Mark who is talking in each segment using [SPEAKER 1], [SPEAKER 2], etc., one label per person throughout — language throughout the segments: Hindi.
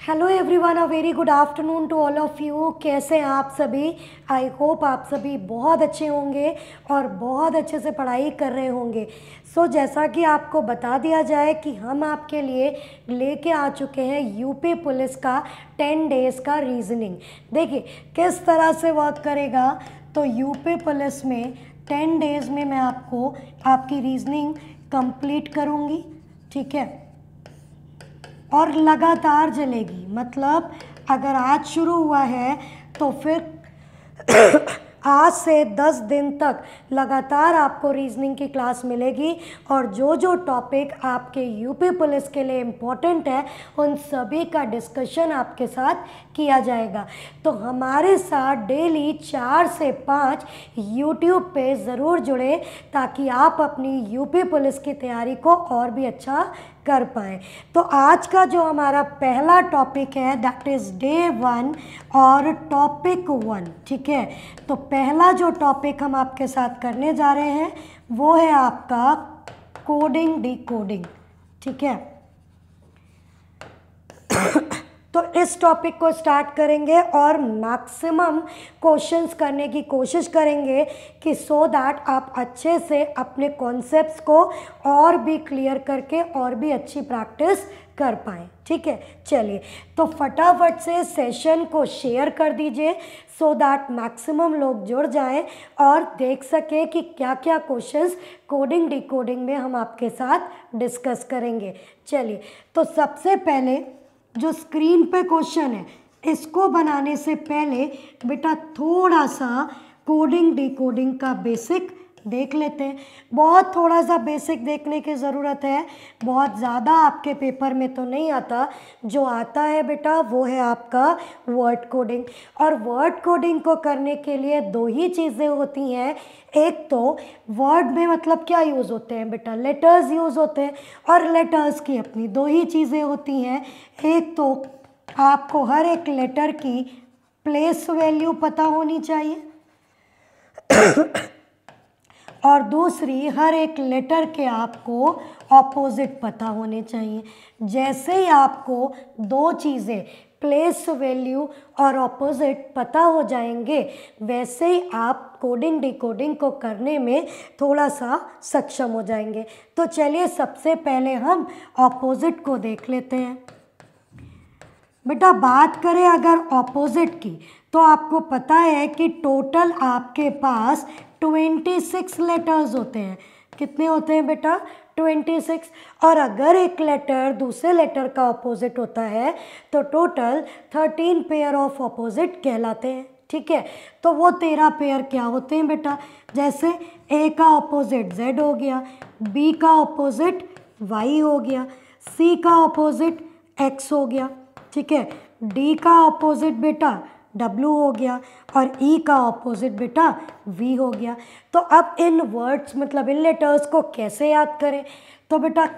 [SPEAKER 1] Hello everyone, a very good afternoon to all of you. कैसे हैं आप सभी? आई होप आप सभी बहुत अच्छे होंगे और बहुत अच्छे से पढ़ाई कर रहे होंगे। जैसा कि आपको बता दिया जाए कि हम आपके लिए लेके आ चुके हैं यूपी पुलिस का 10 डेज़ का रीजनिंग। देखिए किस तरह से वर्क करेगा। तो यूपी पुलिस में 10 डेज़ में मैं आपको आपकी रीजनिंग कंप्लीट करूँगी, ठीक है, और लगातार चलेगी। मतलब अगर आज शुरू हुआ है तो फिर आज से 10 दिन तक लगातार आपको रीजनिंग की क्लास मिलेगी और जो जो टॉपिक आपके यूपी पुलिस के लिए इम्पोर्टेंट है उन सभी का डिस्कशन आपके साथ किया जाएगा। तो हमारे साथ डेली 4 से 5 यूट्यूब पे ज़रूर जुड़े ताकि आप अपनी यूपी पुलिस की तैयारी को और भी अच्छा कर पाएँ। तो आज का जो हमारा पहला टॉपिक है दैट इज़ डे 1 और टॉपिक 1, ठीक है। तो पहला जो टॉपिक हम आपके साथ करने जा रहे हैं वो है आपका कोडिंग डिकोडिंग, ठीक है। तो इस टॉपिक को स्टार्ट करेंगे और मैक्सिमम क्वेश्चंस करने की कोशिश करेंगे कि सो दैट आप अच्छे से अपने कॉन्सेप्ट्स को और भी क्लियर करके और भी अच्छी प्रैक्टिस कर पाएँ, ठीक है। चलिए तो फटाफट से सेशन को शेयर कर दीजिए सो दैट मैक्सिमम लोग जुड़ जाएं और देख सकें कि क्या क्या क्वेश्चंस कोडिंग डिकोडिंग में हम आपके साथ डिस्कस करेंगे। चलिए तो सबसे पहले जो स्क्रीन पे क्वेश्चन है इसको बनाने से पहले बेटा थोड़ा सा कोडिंग डिकोडिंग का बेसिक देख लेते हैं। बहुत थोड़ा सा बेसिक देखने की ज़रूरत है, बहुत ज़्यादा आपके पेपर में तो नहीं आता। जो आता है बेटा वो है आपका वर्ड कोडिंग, और वर्ड कोडिंग को करने के लिए दो ही चीज़ें होती हैं। एक तो वर्ड में मतलब क्या यूज़ होते हैं बेटा, लेटर्स यूज़ होते हैं, और लेटर्स की अपनी दो ही चीज़ें होती हैं। एक तो आपको हर एक लेटर की प्लेस वैल्यू पता होनी चाहिए और दूसरी हर एक लेटर के आपको ऑपोजिट पता होने चाहिए। जैसे ही आपको दो चीज़ें प्लेस वैल्यू और ऑपोजिट पता हो जाएंगे वैसे ही आप कोडिंग डिकोडिंग को करने में थोड़ा सा सक्षम हो जाएंगे। तो चलिए सबसे पहले हम ऑपोजिट को देख लेते हैं। बेटा बात करें अगर ऑपोजिट की तो आपको पता है कि टोटल आपके पास 26 लेटर्स होते हैं। कितने होते हैं बेटा? 26। और अगर एक लेटर दूसरे लेटर का ऑपोजिट होता है तो टोटल 13 पेयर ऑफ ऑपोजिट कहलाते हैं, ठीक है। तो वो 13 पेयर क्या होते हैं बेटा? जैसे ए का ऑपोजिट Z हो गया, बी का ऑपोजिट Y हो गया, सी का ऑपोजिट X हो गया, ठीक है, डी का ऑपोजिट बेटा W हो गया और E का ऑपोजिट बेटा V हो गया। तो अब इन वर्ड्स मतलब इन लेटर्स को कैसे याद करें? तो बेटा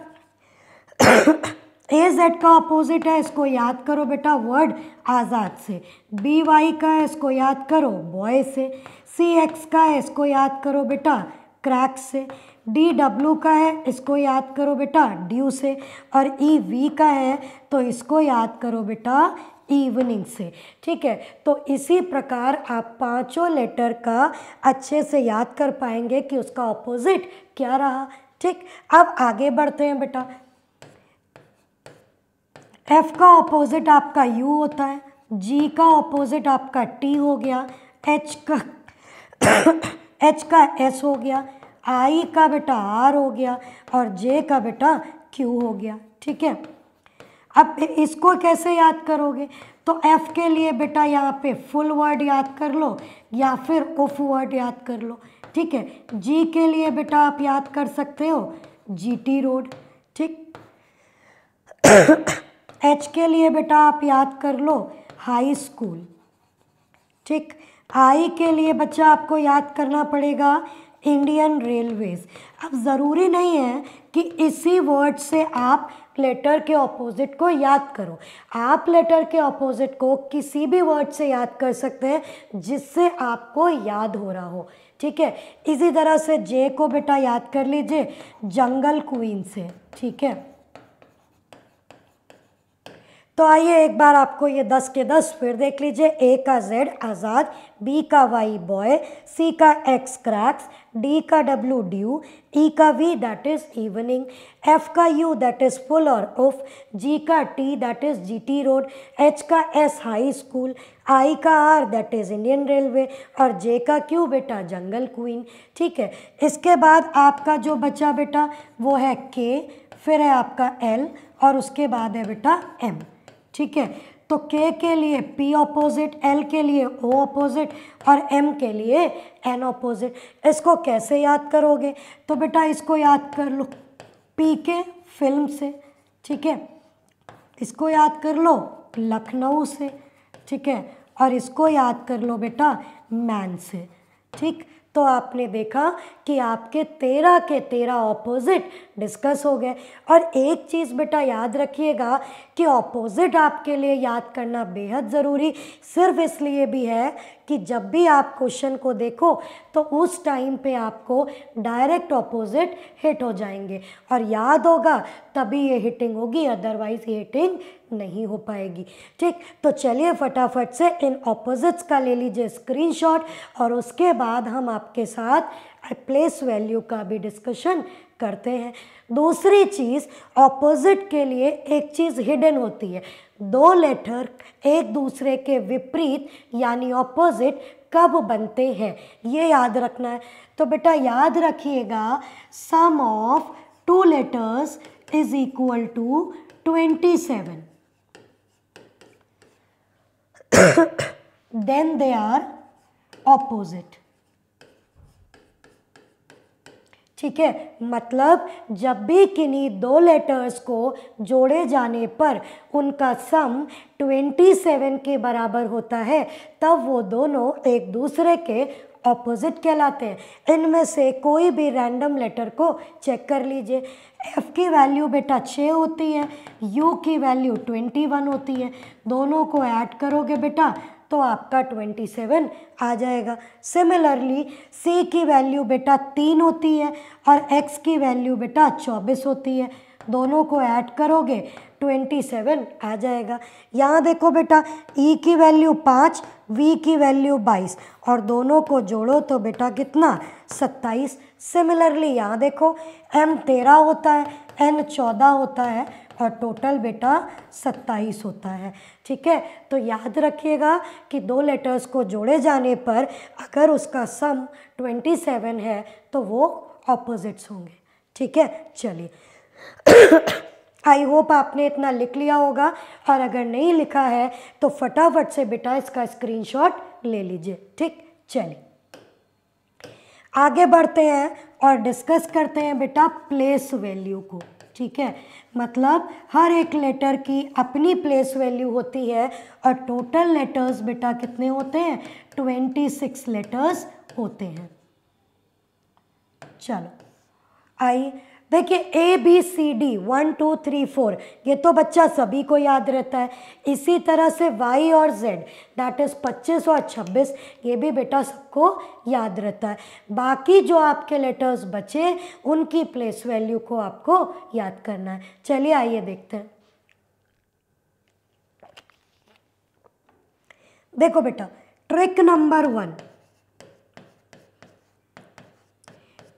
[SPEAKER 1] AZ का ऑपोजिट है, इसको याद करो बेटा वर्ड आज़ाद से। BY का है, इसको याद करो बॉय से। CX का है, इसको याद करो बेटा क्रैक से। DW का है, इसको याद करो बेटा ड्यू से। और EV का है तो इसको याद करो बेटा इवनिंग से, ठीक है। तो इसी प्रकार आप पांचों लेटर का अच्छे से याद कर पाएंगे कि उसका ऑपोजिट क्या रहा, ठीक। अब आगे बढ़ते हैं बेटा। F का ऑपोजिट आपका U होता है, G का ऑपोजिट आपका T हो गया, H का H का S हो गया, I का बेटा R हो गया और J का बेटा Q हो गया, ठीक है। अब इसको कैसे याद करोगे? तो F के लिए बेटा यहाँ पे फुल वर्ड याद कर लो या फिर ऑफ वर्ड याद कर लो, ठीक है। G के लिए बेटा आप याद कर सकते हो GT रोड, ठीक। H के लिए बेटा आप याद कर लो हाई स्कूल, ठीक। I के लिए बच्चा आपको याद करना पड़ेगा इंडियन रेलवेज। अब ज़रूरी नहीं है कि इसी वर्ड से आप लेटर के ऑपोजिट को याद करो, आप लेटर के ऑपोजिट को किसी भी वर्ड से याद कर सकते हैं जिससे आपको याद हो रहा हो, ठीक है। इसी तरह से J को बेटा याद कर लीजिए जंगल क्वीन से, ठीक है। तो आइए एक बार आपको ये 10 के 10 फिर देख लीजिए। ए का जेड आज़ाद, बी का वाई बॉय, सी का एक्स क्रैक्स, डी का डब्ल्यू ड्यू, ई का V that is evening, F का यू दैट इज़ फुल और ऑफ, जी का T that is GT road, H का एस हाई स्कूल, आई का R that is Indian railway और जे का क्यू बेटा जंगल क्वीन। ठीक है, इसके बाद आपका जो बचा बेटा वो है के, फिर है आपका एल और उसके बाद है बेटा एम। ठीक है, तो के लिए पी ऑपोजिट, एल के लिए ओ ऑपोजिट और एम के लिए एन ऑपोजिट। इसको कैसे याद करोगे? तो बेटा इसको याद कर लो पी के फिल्म से। ठीक है, इसको याद कर लो लखनऊ से। ठीक है, और इसको याद कर लो बेटा मैन से। ठीक, तो आपने देखा कि आपके 13 के 13 ऑपोजिट डिस्कस हो गए। और एक चीज़ बेटा याद रखिएगा कि ऑपोजिट आपके लिए याद करना बेहद ज़रूरी सिर्फ इसलिए भी है कि जब भी आप क्वेश्चन को देखो तो उस टाइम पे आपको डायरेक्ट ऑपोजिट हिट हो जाएंगे और याद होगा तभी ये हिटिंग होगी, अदरवाइज ये हिटिंग नहीं हो पाएगी। ठीक, तो चलिए फटाफट से इन ऑपोजिट्स का ले लीजिए स्क्रीनशॉट और उसके बाद हम आपके साथ प्लेस वैल्यू का भी डिस्कशन करते हैं। दूसरी चीज़, ऑपोजिट के लिए एक चीज़ हिडन होती है। दो लेटर एक दूसरे के विपरीत यानी ऑपोजिट कब बनते हैं ये याद रखना है। तो बेटा याद रखिएगा sum of two letters is equal to 27 then they are opposite. ठीक है, मतलब जब भी किन्हीं दो लेटर्स को जोड़े जाने पर उनका सम 27 के बराबर होता है तब वो दोनों एक दूसरे के ऑपोजिट कहलाते हैं। इनमें से कोई भी रैंडम लेटर को चेक कर लीजिए। एफ की वैल्यू बेटा 6 होती है, यू की वैल्यू 21 होती है। दोनों को ऐड करोगे बेटा तो आपका 27 आ जाएगा। सिमिलरली सी की वैल्यू बेटा 3 होती है और एक्स की वैल्यू बेटा 24 होती है। दोनों को ऐड करोगे 27 आ जाएगा। यहाँ देखो बेटा ई की वैल्यू 5, वी की वैल्यू 22 और दोनों को जोड़ो तो बेटा कितना 27। सिमिलरली यहाँ देखो एम 13 होता है, एन 14 होता है और टोटल बेटा 27 होता है। ठीक है, तो याद रखिएगा कि दो लेटर्स को जोड़े जाने पर अगर उसका सम 27 है तो वो ऑपोजिट्स होंगे। ठीक है, चलिए आई होप आपने इतना लिख लिया होगा और अगर नहीं लिखा है तो फटाफट से बेटा इसका स्क्रीनशॉट ले लीजिए। ठीक, चलिए आगे बढ़ते हैं और डिस्कस करते हैं बेटा प्लेस वैल्यू को। ठीक है, मतलब हर एक लेटर की अपनी प्लेस वैल्यू होती है और टोटल लेटर्स बेटा कितने होते हैं 26 लेटर्स होते हैं। चलो आई देखिए ए बी सी डी 1 2 3 4 ये तो बच्चा सभी को याद रहता है। इसी तरह से वाई और जेड दैट इज़ 25 और 26 ये भी बेटा सबको याद रहता है। बाकी जो आपके लेटर्स बचे उनकी प्लेस वैल्यू को आपको याद करना है। चलिए आइए देखते हैं। देखो बेटा ट्रिक नंबर 1,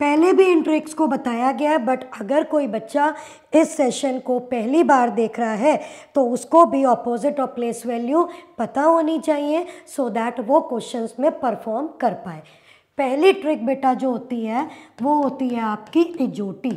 [SPEAKER 1] पहले भी इन ट्रिक्स को बताया गया है बट अगर कोई बच्चा इस सेशन को पहली बार देख रहा है तो उसको भी ऑपोजिट और प्लेस वैल्यू पता होनी चाहिए सो दैट वो क्वेश्चंस में परफॉर्म कर पाए। पहली ट्रिक बेटा जो होती है वो होती है आपकी इजोटी।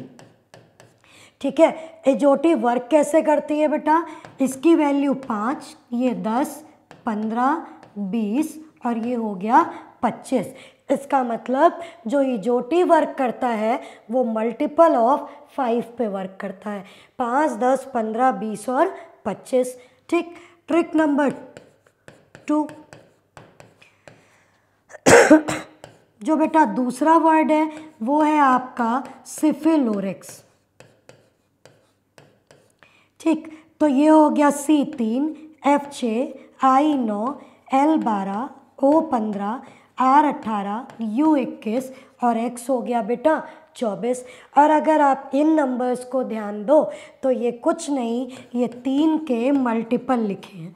[SPEAKER 1] ठीक है, इजोटी वर्क कैसे करती है बेटा, इसकी वैल्यू 5, ये 10, 15, 20 और ये हो गया 25। इसका मतलब जो इजोटी वर्क करता है वो मल्टीपल ऑफ 5 पे वर्क करता है, 5, 10, 15, 20 और 25। ठीक, ट्रिक नंबर 2 जो बेटा दूसरा वर्ड है वो है आपका सिफिलोरिक्स। ठीक, तो ये हो गया C3, F6, I9, L12, O15, R18, U21 और X हो गया बेटा 24। और अगर आप इन नंबर्स को ध्यान दो तो ये कुछ नहीं, ये 3 के मल्टीपल लिखे हैं।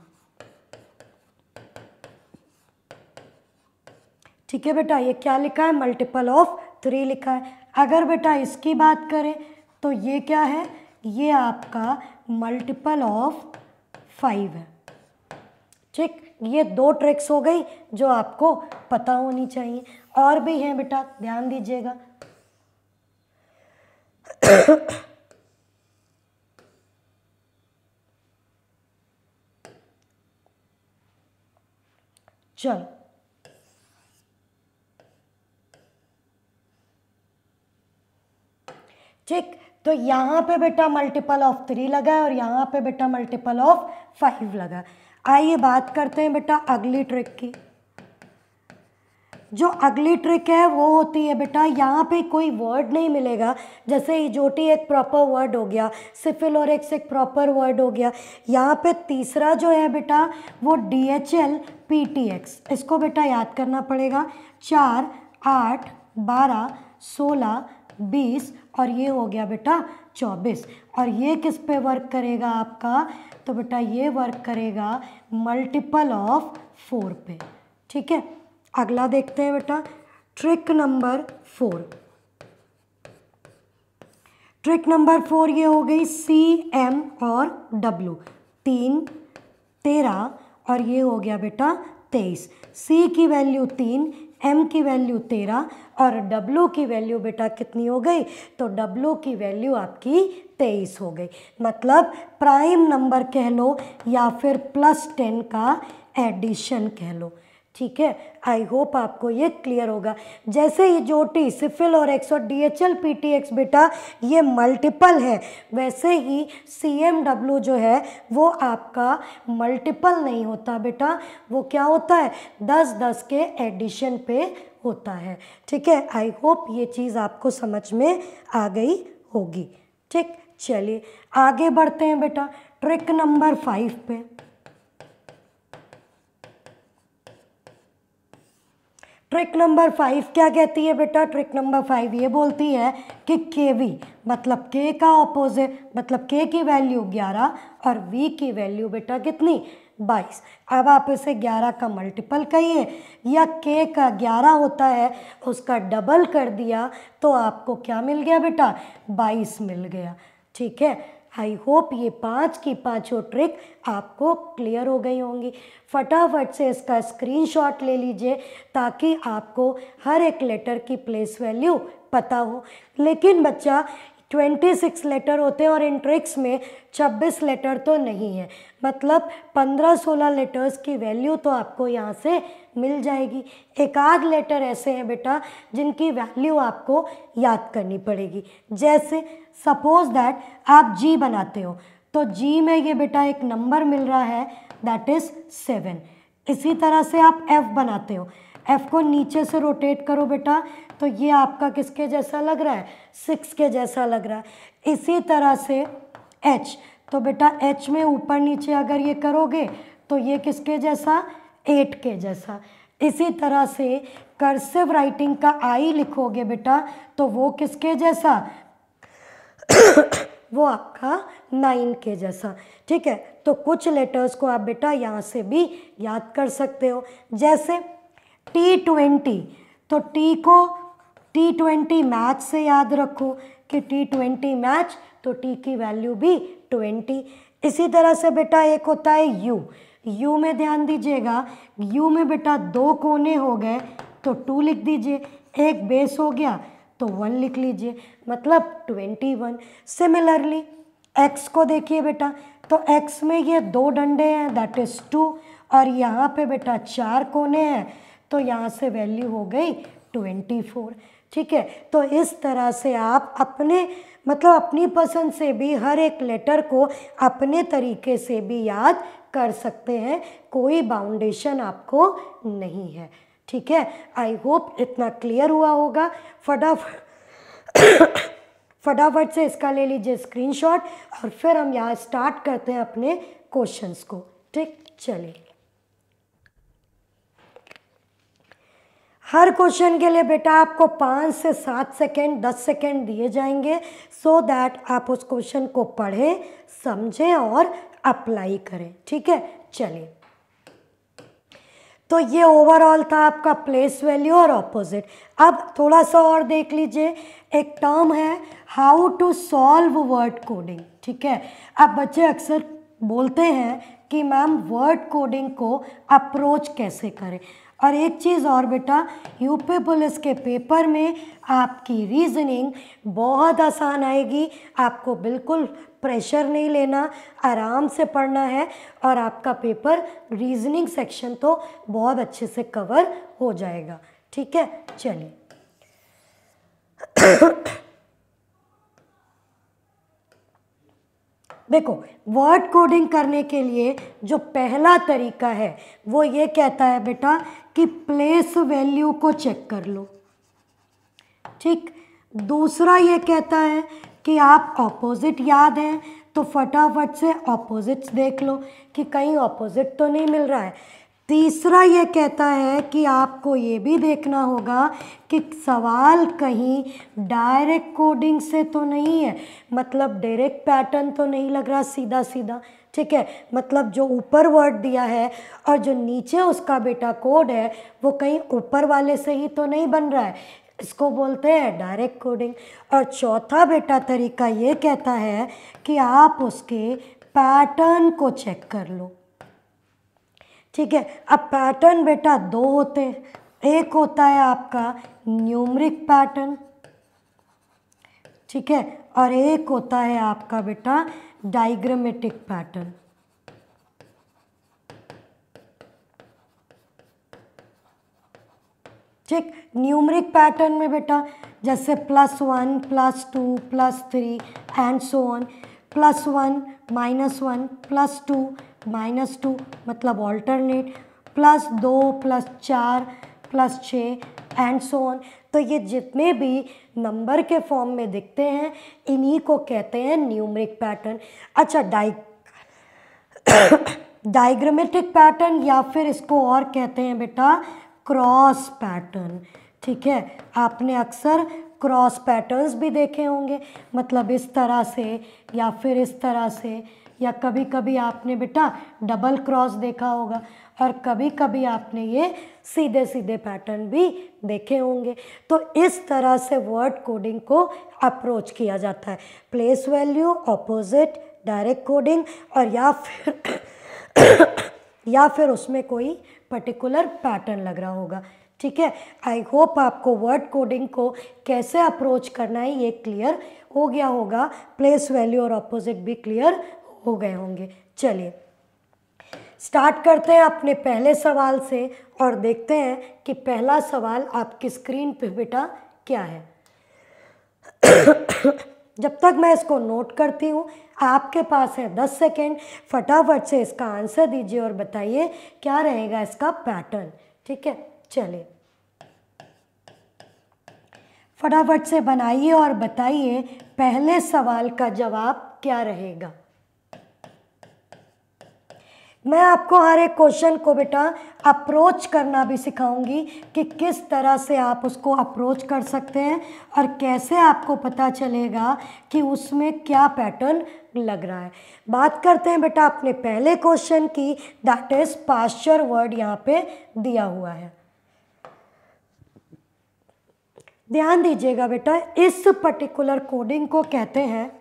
[SPEAKER 1] ठीक है बेटा, ये क्या लिखा है, मल्टीपल ऑफ 3 लिखा है। अगर बेटा इसकी बात करें तो ये क्या है, ये आपका मल्टीपल ऑफ 5 है। ठीक, ये 2 ट्रिक्स हो गई जो आपको पता होनी चाहिए। और भी हैं बेटा, ध्यान दीजिएगा। चलो, ठीक, तो यहाँ पे बेटा मल्टीपल ऑफ 3 लगा है और यहाँ पे बेटा मल्टीपल ऑफ 5 लगा। आइए बात करते हैं बेटा अगली ट्रिक की। जो अगली ट्रिक है वो होती है बेटा, यहाँ पे कोई वर्ड नहीं मिलेगा, जैसे इजोटी एक प्रॉपर वर्ड हो गया, सिफिलोरिक्स एक प्रॉपर वर्ड हो गया। यहाँ पे तीसरा जो है बेटा वो DHL PTX, इसको बेटा याद करना पड़ेगा। 4, 8, 12, 16, 20 और ये हो गया बेटा 24। और ये किस पे वर्क करेगा आपका, तो बेटा ये वर्क करेगा मल्टीपल ऑफ 4 पे। ठीक है, अगला देखते हैं बेटा, ट्रिक नंबर 4। ट्रिक नंबर 4 ये हो गई CM और W, 3, 13 और ये हो गया बेटा 23। C की वैल्यू 3, M की वैल्यू 13 और W की वैल्यू बेटा कितनी हो गई, तो W की वैल्यू आपकी 23 हो गई। मतलब प्राइम नंबर कह लो या फिर +10 का एडिशन कह लो। ठीक है, आई होप आपको ये क्लियर होगा। जैसे ये जोटी सिफिलोरिक्स और DHL PTX बेटा ये मल्टीपल है, वैसे ही CMW जो है वो आपका मल्टीपल नहीं होता बेटा, वो क्या होता है 10-10 के एडिशन पे होता है। ठीक है, आई होप ये चीज़ आपको समझ में आ गई होगी। ठीक, चलिए आगे बढ़ते हैं बेटा ट्रिक नंबर 5 पे। ट्रिक नंबर 5 क्या कहती है बेटा, ट्रिक नंबर 5 ये बोलती है कि KV मतलब K का ऑपोजिट, मतलब K की वैल्यू 11 और V की वैल्यू बेटा कितनी 22। अब आप इसे 11 का मल्टीपल कहिए या K का 11 होता है उसका डबल कर दिया तो आपको क्या मिल गया बेटा 22 मिल गया। ठीक है, आई होप ये 5 की 5 ट्रिक आपको क्लियर हो गई होंगी। फटाफट से इसका स्क्रीनशॉट ले लीजिए ताकि आपको हर एक लेटर की प्लेस वैल्यू पता हो। लेकिन बच्चा 26 लेटर होते हैं और इन ट्रिक्स में 26 लेटर तो नहीं है, मतलब 15-16 लेटर्स की वैल्यू तो आपको यहाँ से मिल जाएगी। एक आध लेटर ऐसे हैं बेटा जिनकी वैल्यू आपको याद करनी पड़ेगी। जैसे सपोज दैट आप G बनाते हो तो G में ये बेटा एक नंबर मिल रहा है दैट इज़ 7। इसी तरह से आप F बनाते हो, F को नीचे से रोटेट करो बेटा तो ये आपका किसके जैसा लग रहा है 6 के जैसा लग रहा है। इसी तरह से H, तो बेटा H में ऊपर नीचे अगर ये करोगे तो ये किसके जैसा 8 के जैसा। इसी तरह से कर्सिव राइटिंग का I लिखोगे बेटा तो वो किसके जैसा वो आपका 9 के जैसा। ठीक है, तो कुछ लेटर्स को आप बेटा यहाँ से भी याद कर सकते हो। जैसे T20, तो T को T20 मैच से याद रखो कि T20 मैच, तो T की वैल्यू भी 20। इसी तरह से बेटा एक होता है U में ध्यान दीजिएगा, U में बेटा 2 कोने हो गए तो 2 लिख दीजिए, एक बेस हो गया तो 1 लिख लीजिए, मतलब 21। सिमिलरली X को देखिए बेटा, तो X में ये 2 डंडे हैं दैट इज़ 2 और यहाँ पे बेटा 4 कोने हैं तो यहाँ से वैल्यू हो गई 24। ठीक है, तो इस तरह से आप अपने मतलब अपनी पसंद से भी हर एक लेटर को अपने तरीके से भी याद कर सकते हैं, कोई बाउंडेशन आपको नहीं है। ठीक है, आई होप इतना क्लियर हुआ होगा। फटाफट से इसका ले लीजिए स्क्रीनशॉट और फिर हम यहाँ स्टार्ट करते हैं अपने क्वेश्चंस को। ठीक, चलिए हर क्वेश्चन के लिए बेटा आपको 5 से 7 सेकेंड 10 सेकेंड दिए जाएंगे, सो दैट आप उस क्वेश्चन को पढ़ें, समझें और अप्लाई करें। ठीक है, चलिए। तो ये ओवरऑल था आपका प्लेस वैल्यू और ऑपोजिट। अब थोड़ा सा और देख लीजिए, एक टर्म है how to solve word coding. ठीक है, अब बच्चे अक्सर बोलते हैं कि मैम वर्ड कोडिंग को अप्रोच कैसे करें। और एक चीज़ और बेटा, यूपी पुलिस के पेपर में आपकी रीजनिंग बहुत आसान आएगी, आपको बिल्कुल प्रेशर नहीं लेना, आराम से पढ़ना है और आपका पेपर रीजनिंग सेक्शन तो बहुत अच्छे से कवर हो जाएगा। ठीक है, चलिए। देखो, वर्ड कोडिंग करने के लिए जो पहला तरीका है वो ये कहता है बेटा कि प्लेस वैल्यू को चेक कर लो। ठीक, दूसरा ये कहता है कि आप ऑपोजिट याद है तो फटाफट से ऑपोजिट्स देख लो कि कहीं ऑपोजिट तो नहीं मिल रहा है। तीसरा ये कहता है कि आपको ये भी देखना होगा कि सवाल कहीं डायरेक्ट कोडिंग से तो नहीं है, मतलब डायरेक्ट पैटर्न तो नहीं लग रहा सीधा सीधा। ठीक है, मतलब जो ऊपर वर्ड दिया है और जो नीचे उसका बेटा कोड है वो कहीं ऊपर वाले से ही तो नहीं बन रहा है, इसको बोलते हैं डायरेक्ट कोडिंग। और चौथा बेटा तरीका ये कहता है कि आप उसके पैटर्न को चेक कर लो। ठीक है, अब पैटर्न बेटा दो होते हैं, एक होता है आपका न्यूमरिक पैटर्न, ठीक है, और एक होता है आपका बेटा डायग्रामेटिक पैटर्न। ठीक, न्यूमरिक पैटर्न में बेटा जैसे +1 +2 +3 एंड सो ऑन, +1 -1 +2 -2 मतलब ऑल्टरनेट, +2 +4 +6 एंड सो ऑन। तो ये जितने भी नंबर के फॉर्म में दिखते हैं इन्हीं को कहते हैं न्यूमरिक पैटर्न। अच्छा, डायग्रामेटिक पैटर्न या फिर इसको और कहते हैं बेटा क्रॉस पैटर्न। ठीक है, आपने अक्सर क्रॉस पैटर्न्स भी देखे होंगे, मतलब इस तरह से या फिर इस तरह से, या कभी कभी आपने बेटा डबल क्रॉस देखा होगा और कभी कभी आपने ये सीधे सीधे पैटर्न भी देखे होंगे। तो इस तरह से वर्ड कोडिंग को अप्रोच किया जाता है, place value, opposite, direct coding और या फिर उसमें कोई पर्टिकुलर पैटर्न लग रहा होगा। ठीक है, आई होप आपको वर्ड कोडिंग को कैसे अप्रोच करना है ये क्लियर हो गया होगा, प्लेस वैल्यू और ऑपोजिट भी क्लियर हो गए होंगे। चलिए स्टार्ट करते हैं अपने पहले सवाल से और देखते हैं कि पहला सवाल आपकी स्क्रीन पे बेटा क्या है। जब तक मैं इसको नोट करती हूँ, आपके पास है 10 सेकेंड, फटाफट से इसका आंसर दीजिए और बताइए क्या रहेगा इसका पैटर्न। ठीक है, चलिए फटाफट से बनाइए और बताइए पहले सवाल का जवाब क्या रहेगा। मैं आपको हर एक क्वेश्चन को बेटा अप्रोच करना भी सिखाऊंगी कि किस तरह से आप उसको अप्रोच कर सकते हैं और कैसे आपको पता चलेगा कि उसमें क्या पैटर्न लग रहा है। बात करते हैं बेटा अपने पहले क्वेश्चन की, दैट इज पास्चर वर्ड यहाँ पे दिया हुआ है। ध्यान दीजिएगा बेटा, इस पर्टिकुलर कोडिंग को कहते हैं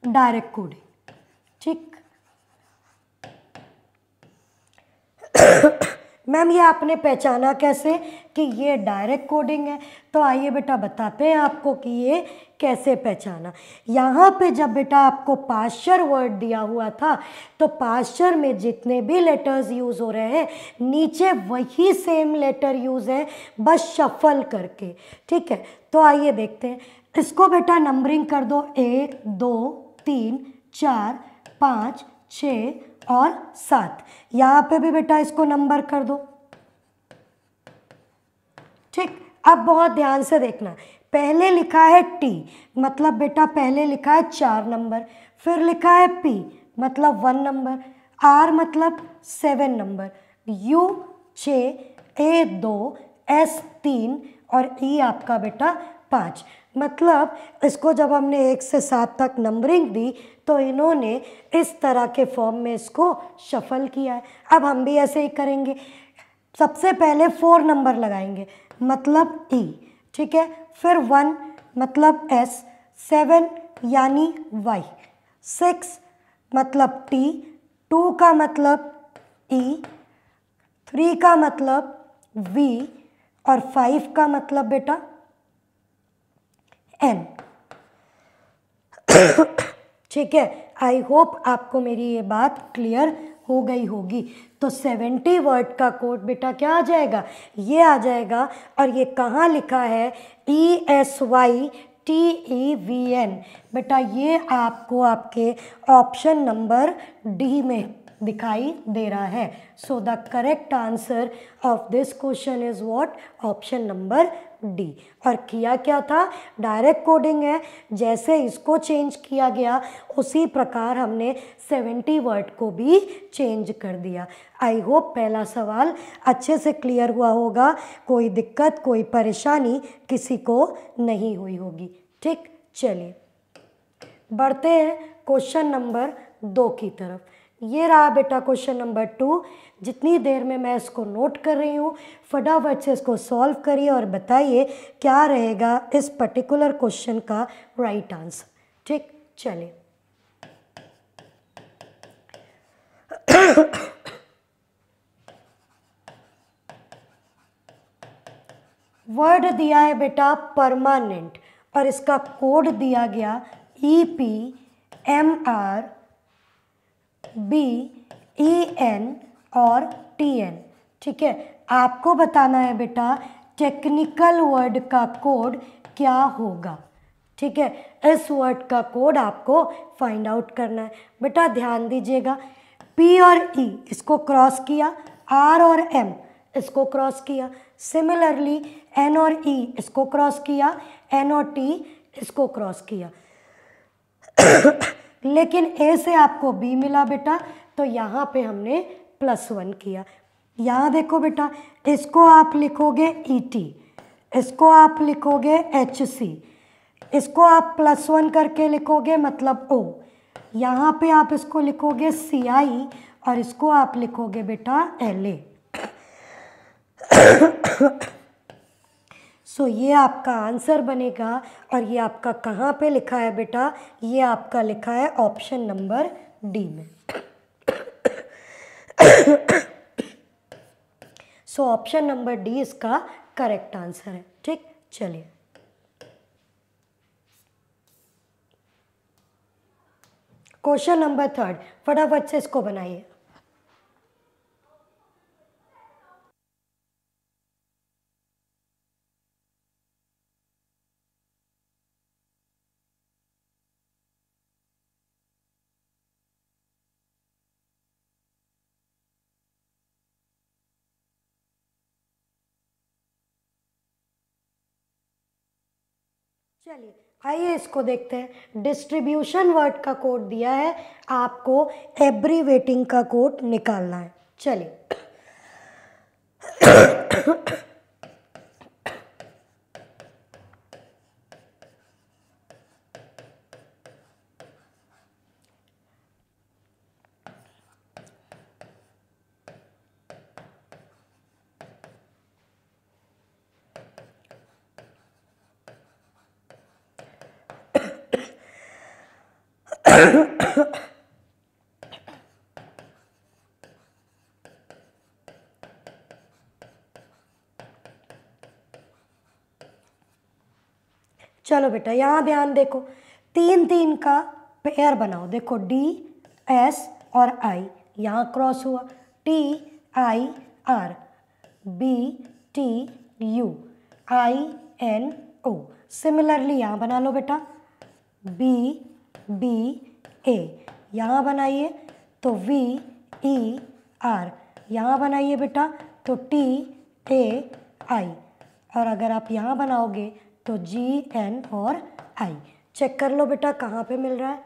[SPEAKER 1] डायरेक्ट कोडिंग। ठीक, मैम ये आपने पहचाना कैसे कि ये डायरेक्ट कोडिंग है? तो आइए बेटा बताते हैं आपको कि ये कैसे पहचाना। यहाँ पे जब बेटा आपको पास्चर वर्ड दिया हुआ था तो पास्चर में जितने भी लेटर्स यूज़ हो रहे हैं नीचे वही सेम लेटर यूज़ है, बस शफल करके। ठीक है, तो आइए देखते हैं इसको बेटा नंबरिंग कर दो, 1 2 3 4 5 6 और 7। यहाँ पे भी बेटा इसको नंबर कर दो। ठीक, अब बहुत ध्यान से देखना, पहले लिखा है T मतलब बेटा पहले लिखा है 4 नंबर, फिर लिखा है P मतलब 1 नंबर, R मतलब 7 नंबर, U 6, ए 2, एस 3 और ई आपका बेटा 5। मतलब इसको जब हमने 1 से 7 तक नंबरिंग दी तो इन्होंने इस तरह के फॉर्म में इसको शफल किया है। अब हम भी ऐसे ही करेंगे। सबसे पहले 4 नंबर लगाएंगे मतलब ई, ठीक है, फिर 1 मतलब एस, 7 यानी वाई, 6 मतलब टी, 2 का मतलब ई, 3 का मतलब वी और 5 का मतलब बेटा एन। ठीक है, आई होप आपको मेरी ये बात क्लियर हो गई होगी। तो 70 वर्ड का कोड बेटा क्या आ जाएगा, ये आ जाएगा। और ये कहाँ लिखा है, ESYTEVN। बेटा ये आपको आपके ऑप्शन नंबर डी में दिखाई दे रहा है। So the correct answer of this question is what, option number D. और किया क्या था, डायरेक्ट कोडिंग है। जैसे इसको चेंज किया गया उसी प्रकार हमने 70 वर्ड को भी चेंज कर दिया। आई होप पहला सवाल अच्छे से क्लियर हुआ होगा, कोई दिक्कत कोई परेशानी किसी को नहीं हुई होगी। ठीक, चलिए बढ़ते हैं क्वेश्चन नंबर 2 की तरफ। ये रहा बेटा क्वेश्चन नंबर 2। जितनी देर में मैं इसको नोट कर रही हूँ फटाफट से इसको सॉल्व करिए और बताइए क्या रहेगा इस पर्टिकुलर क्वेश्चन का राइट आंसर। ठीक, चलिए वर्ड दिया है बेटा परमानेंट और इसका कोड दिया गया EPMRBEN और TN। ठीक है, आपको बताना है बेटा टेक्निकल वर्ड का कोड क्या होगा। ठीक है, इस वर्ड का कोड आपको फाइंड आउट करना है। बेटा ध्यान दीजिएगा, P और E इसको क्रॉस किया, R और M इसको क्रॉस किया, सिमिलरली N और E इसको क्रॉस किया, N और T इसको क्रॉस किया। लेकिन A से आपको B मिला बेटा, तो यहाँ पे हमने +1 किया। यहाँ देखो बेटा, इसको आप लिखोगे ET, इसको आप लिखोगे HC, इसको आप +1 करके लिखोगे मतलब O, यहाँ पे आप इसको लिखोगे CI और इसको आप लिखोगे बेटा LA। सो ये आपका आंसर बनेगा। और ये आपका कहाँ पे लिखा है बेटा, ये आपका लिखा है ऑप्शन नंबर डी में। सो ऑप्शन नंबर डी इसका करेक्ट आंसर है। ठीक, चलिए क्वेश्चन नंबर 3, फटाफट से इसको बनाइए। चलिए आइए इसको देखते हैं। डिस्ट्रीब्यूशन वर्ड का कोड दिया है, आपको एब्रीवेटिंग का कोड निकालना है। चलिए चलो बेटा यहाँ ध्यान देखो, 3 का पेयर बनाओ। देखो DS और I यहाँ क्रॉस हुआ, TIR, BTU, INO। सिमिलरली यहाँ बना लो बेटा, BBA यहाँ बनाइए तो VER यहाँ बनाइए बेटा तो TAI। और अगर आप यहाँ बनाओगे तो GN और I। चेक कर लो बेटा कहाँ पे मिल रहा है।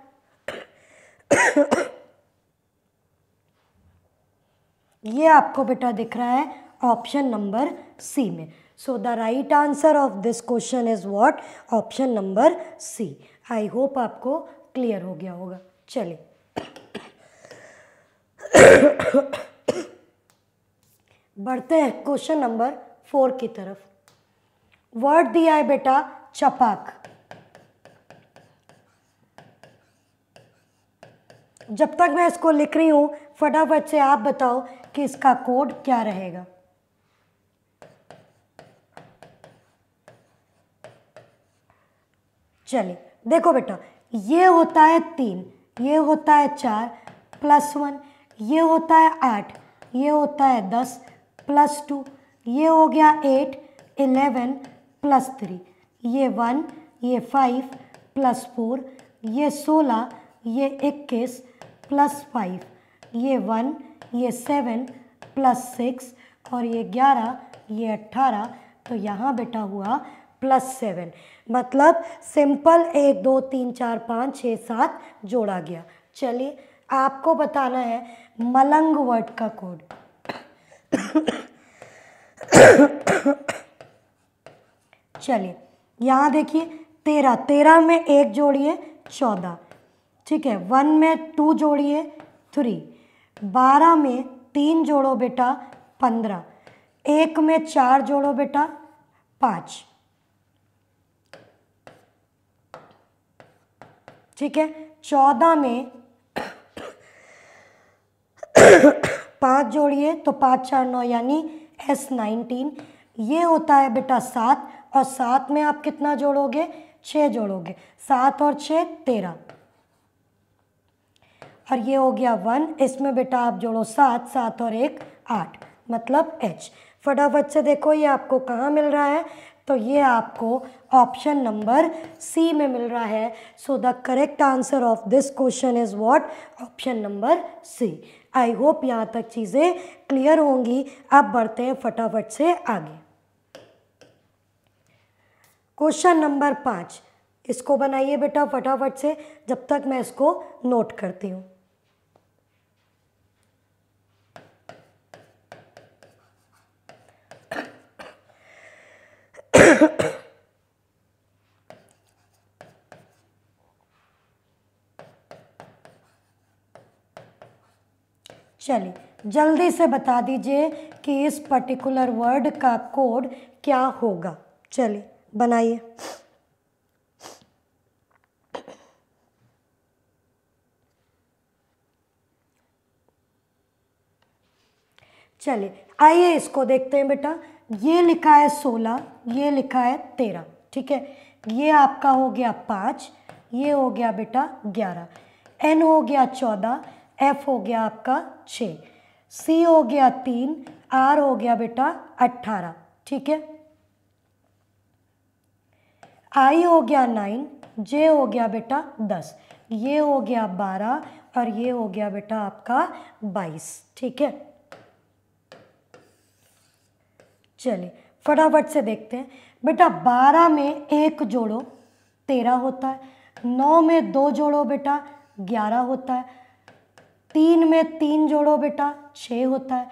[SPEAKER 1] ये आपको बेटा दिख रहा है ऑप्शन नंबर सी में। So the right answer of this question is what? Option number C. I hope आपको क्लियर हो गया होगा। चलिए बढ़ते हैं क्वेश्चन नंबर 4 की तरफ। वर्ड दिया है बेटा चपाक। जब तक मैं इसको लिख रही हूं फटाफट से आप बताओ कि इसका कोड क्या रहेगा। चलिए देखो बेटा, ये होता है 3, ये होता है 4 प्लस 1, ये होता है 8, ये होता है 10 प्लस 2, ये हो गया 8 11 प्लस 3, ये 1, ये 5 प्लस 4, ये 16, ये 21 प्लस 5, ये 1, ये 7 प्लस 6 और ये 11, ये 18। तो यहाँ बेटा हुआ प्लस 7। मतलब सिंपल 1 2 3 4 5 6 7 जोड़ा गया। चलिए आपको बताना है मलंग वर्ड का कोड। चलिए यहाँ देखिए 13, 13 में 1 जोड़िए 14, ठीक है। 1 में 2 जोड़िए 3, 12 में 3 जोड़ो बेटा 15, 1 में 4 जोड़ो बेटा 5, ठीक है। 14 में 5 जोड़िए तो 5 4 9 यानी S19। ये होता है बेटा 7 और 7 में आप कितना जोड़ोगे? 6 जोड़ोगे। 7 और 6 13 और ये हो गया 1। इसमें बेटा आप जोड़ो 7, 7 और 1 8 मतलब H। फटाफट से देखो ये आपको कहाँ मिल रहा है? तो ये आपको ऑप्शन नंबर सी में मिल रहा है। So the correct answer of this question is what? Option number C. I hope यहाँ तक चीज़ें क्लियर होंगी। अब बढ़ते हैं फटाफट से आगे। क्वेश्चन नंबर 5, इसको बनाइए बेटा फटाफट से, जब तक मैं इसको नोट करती हूँ। चलिए जल्दी से बता दीजिए कि इस पर्टिकुलर वर्ड का कोड क्या होगा। चलिए बनाइए। चलिए आइए इसको देखते हैं बेटा। ये लिखा है 16, ये लिखा है 13, ठीक है। ये आपका हो गया 5, ये हो गया बेटा 11, N हो गया 14, F हो गया आपका 6, C हो गया 3, R हो गया बेटा 18, ठीक है। I हो गया 9, J हो गया बेटा 10, ये हो गया 12 और ये हो गया बेटा आपका 22, ठीक है। चलिए फटाफट से देखते हैं बेटा। 12 में 1 जोड़ो 13 होता है, 9 में 2 जोड़ो बेटा 11 होता है, 3 में 3 जोड़ो बेटा 6 होता है,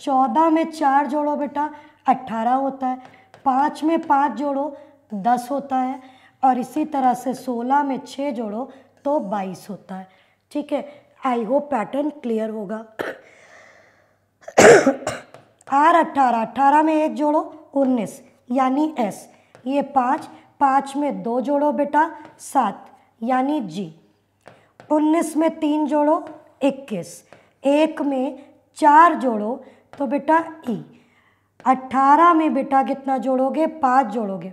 [SPEAKER 1] 14 में 4 जोड़ो बेटा 18 होता है, 5 में 5 जोड़ो 10 होता है और इसी तरह से 16 में 6 जोड़ो तो 22 होता है, ठीक है। आई होप पैटर्न क्लियर होगा। R 18, 18 में 1 जोड़ो 19 यानी S, ये 5, 5 में 2 जोड़ो बेटा 7 यानी G, 19 में 3 जोड़ो 21, 1 में 4 जोड़ो तो बेटा E, 18 में बेटा कितना जोड़ोगे? 5 जोड़ोगे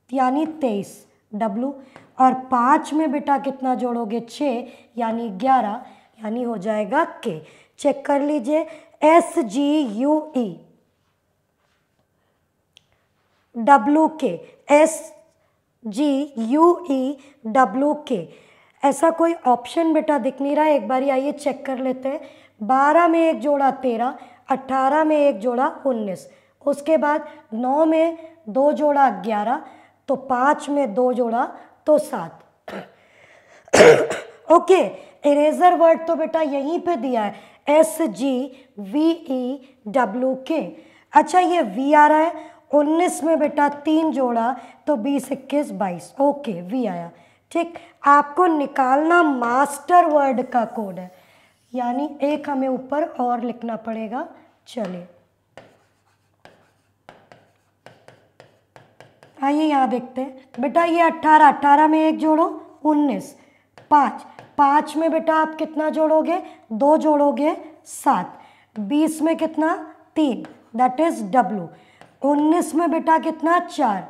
[SPEAKER 1] यानी 23 W और 5 में बेटा कितना जोड़ोगे? 6 यानी 11 यानी हो जाएगा K। चेक कर लीजिए SGUE WK, SGUE WK। ऐसा कोई ऑप्शन बेटा दिख नहीं रहा है, एक बारी आइए चेक कर लेते हैं। 12 में 1 जोड़ा 13, 18 में 1 जोड़ा 19, उसके बाद 9 में 2 जोड़ा 11, तो 5 में 2 जोड़ा तो 7। ओके इरेजर वर्ड तो बेटा यहीं पे दिया है, SGVEWK। अच्छा ये V आ रहा है, 19 में बेटा 3 जोड़ा तो 20 21 22, ओके V आया। ठीक, आपको निकालना मास्टर वर्ड का कोड है, यानी एक हमें ऊपर और लिखना पड़ेगा। चलिए आइए यहाँ देखते हैं बेटा, ये 18, 18 में एक जोड़ो 19, 5, 5 में बेटा आप कितना जोड़ोगे, 2 जोड़ोगे 7, 20 में कितना 3, दैट इज W, 19 में बेटा कितना 4